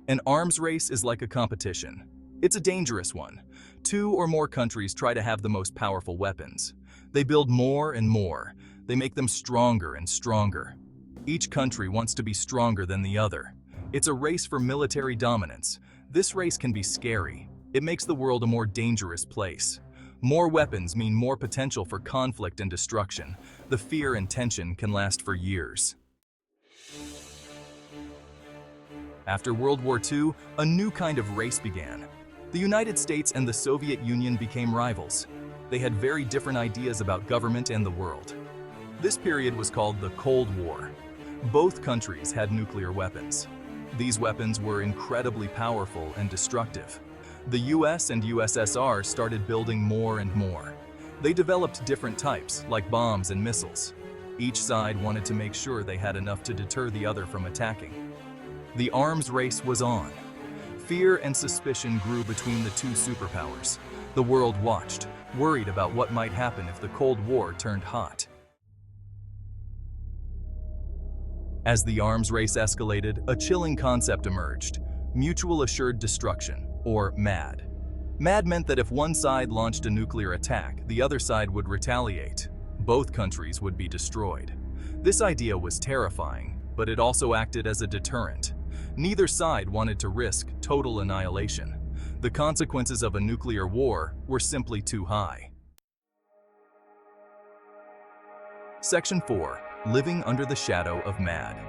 An arms race is like a competition. It's a dangerous one. Two or more countries try to have the most powerful weapons. They build more and more. They make them stronger and stronger. Each country wants to be stronger than the other. It's a race for military dominance. This race can be scary. It makes the world a more dangerous place. More weapons mean more potential for conflict and destruction. The fear and tension can last for years. After World War II, a new kind of race began. The United States and the Soviet Union became rivals. They had very different ideas about government and the world. This period was called the Cold War. Both countries had nuclear weapons. These weapons were incredibly powerful and destructive. The US and USSR started building more and more. They developed different types, like bombs and missiles. Each side wanted to make sure they had enough to deter the other from attacking. The arms race was on. Fear and suspicion grew between the two superpowers. The world watched, worried about what might happen if the Cold War turned hot. As the arms race escalated, a chilling concept emerged: mutual assured destruction, or MAD. MAD meant that if one side launched a nuclear attack, the other side would retaliate. Both countries would be destroyed. This idea was terrifying, but it also acted as a deterrent. Neither side wanted to risk total annihilation. The consequences of a nuclear war were simply too high. Section 4. Living under the shadow of MAD.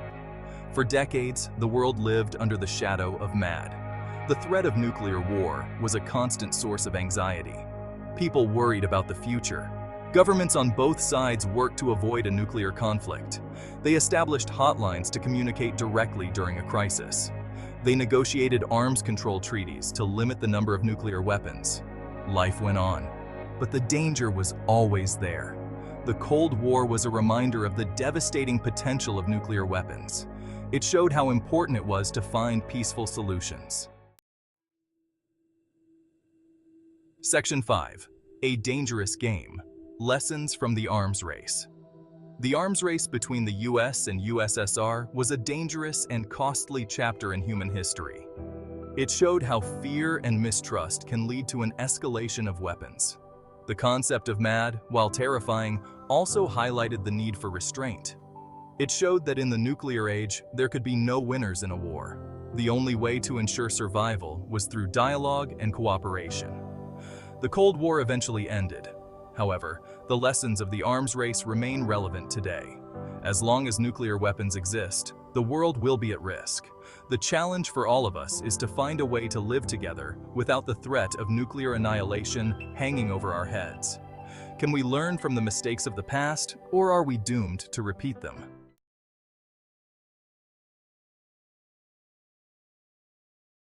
For decades, the world lived under the shadow of MAD. The threat of nuclear war was a constant source of anxiety. People worried about the future. Governments on both sides worked to avoid a nuclear conflict. They established hotlines to communicate directly during a crisis. They negotiated arms control treaties to limit the number of nuclear weapons. Life went on, but the danger was always there. The Cold War was a reminder of the devastating potential of nuclear weapons. It showed how important it was to find peaceful solutions. Section 5. A dangerous game. Lessons from the arms race. The arms race between the US and USSR was a dangerous and costly chapter in human history. It showed how fear and mistrust can lead to an escalation of weapons. The concept of MAD, while terrifying, also highlighted the need for restraint. It showed that in the nuclear age, there could be no winners in a war. The only way to ensure survival was through dialogue and cooperation. The Cold War eventually ended. However, the lessons of the arms race remain relevant today. As long as nuclear weapons exist, the world will be at risk. The challenge for all of us is to find a way to live together without the threat of nuclear annihilation hanging over our heads. Can we learn from the mistakes of the past, or are we doomed to repeat them?